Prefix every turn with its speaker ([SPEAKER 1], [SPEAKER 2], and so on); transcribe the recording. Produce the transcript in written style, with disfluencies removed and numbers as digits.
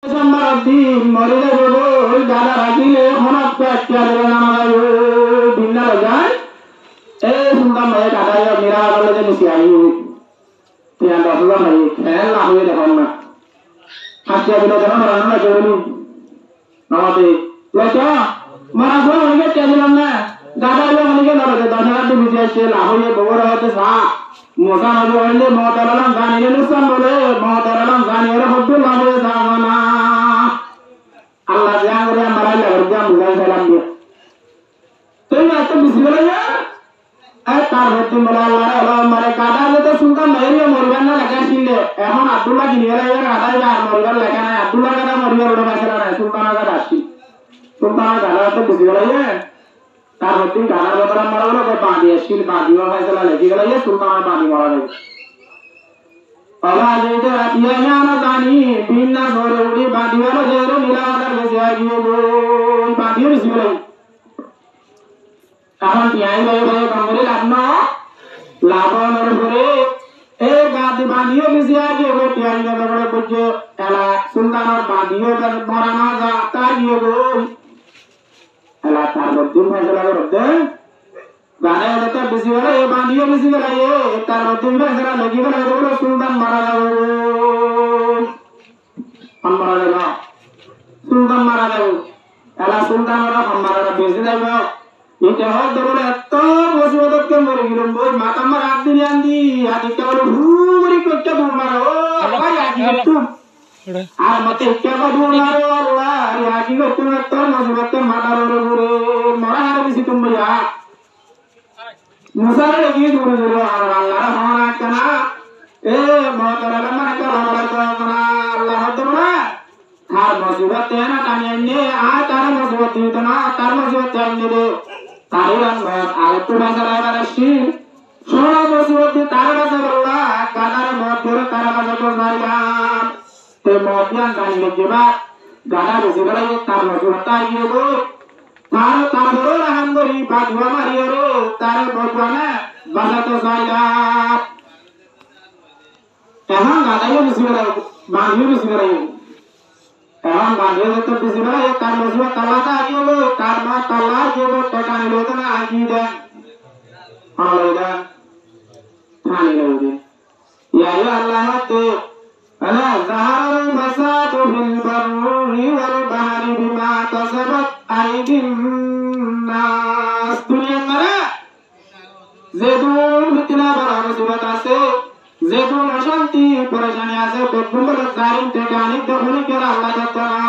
[SPEAKER 1] দিন মরিলে বই দাদা রাখিলে হনক পেটে নামাগাইও দিন যায় এই সুলতান ভাই দাদা মেরা বলে যে নিচে আই তিয়ান রসুলা ভাই খেল না হয়ে দেখুন না হাসিয়া দিলে যেন মারানো না কেউ নামাতে লইছ মারা গো অনেকে কে দিলাম না দাদা এলো অনেকে নড়ে দশহার দিন নিচে আসছে লাভ হয়ে বগর হতে সা মোসা নবী হইলে মহতারালাম জানিলে নুসান বলে মহতারালাম জানিয়ে হদ্দুল হবে জামানা আল্লাহ জান করে মারাইলে হরজাম বুঝাই সালাম দিয়ে তুই এত বেশি বলে না আর তার হদ্দুল বলে আল্লাহ মারে কাদা যেতে সুলতান ভাইরে মরিবার না লেখা ছিল এখন আব্দুল্লাহ কিনে এর কাদা আর মরিবার লেখা নাই আব্দুল্লাহ কাদা মরিবার ওটা পাইছে না সুলতানের কাদা আসি সুলতানের কাদা তো বেশি বলে তার হদ্দুল কাদার ব্যাপারে মারা বলে বাঁধি আসছিল বাঁধিও পাইছিল লেখি গেল সুলতানের বাঁধি মারা যাবে Allah jadi hatinya anak tani bina sore udi badiwala jero milawadar besiagi bo badiwala sibulai kawan tiai bayo kamari labna labon orore gadi badiwala besiagi bo tiai gada bujjo ela sultan or badiwala morana ja tagi bo ela tar bodum bhajala rodde गाने वाले तो busy वाला ये बांधियो busy वाला ये तार मध्य में जरा लगी वाला ये बोलो सुल्तान मारा जाओ हम मारा जाओ सुल्तान मारा जाओ ऐला सुल्तान वाला हम मारा जाओ बिजी जाओ ये क्या हो तो बोले तो मुझे तो क्या मरे गिरम बोल माता मारा आप दिन आंधी आदि क्या बोलो भूरी को क्या बोल मारो क्या याकी तुम आर मते क्या बोल मारो अल्लाह याकी को तुम तो मुझे तो माता रो रो मारा है बिजी तुम भैया मुसारे लगी दूर दूर अल्लाह हमारा कना ए मोहतरम मन का हमारा कना अल्लाह हदना थार मुसीबत है ना ताने ने आ तार मुसीबत इतना तार मुसीबत है ने तारे रन आले तो बाजार आया रशी सोना मुसीबत तारे बाजार अल्लाह कादार मौत कर तारा बाजार को मारिया ते मौतियां गानी के बाद गाना मुसीबत है तार मुसीबत आई हो तार तार बरो रहन गरी बाजुआ मारियो रो तारे भगवान बाजा तो साइला एहां गादायो बिसिरा मांगियो बिसिरा एहां मांगियो तो बिसिरा ये तार मजुआ तलाता आगियो लो तार मा तला जो टटाने लो तना आगी दे हां लेगा थाने लोगे या अल्लाह तो अला ज़हर मसाद फिल बर्रि वल बहरि बिमा कसबत आइदिन नास दुनिया में जेदुन फितना बड़ा मुसीबत आसे जेदुन अशांति परेशानी आसे बेगुंबर जारिम ठिकानी दखुनी केरा अल्लाह ताला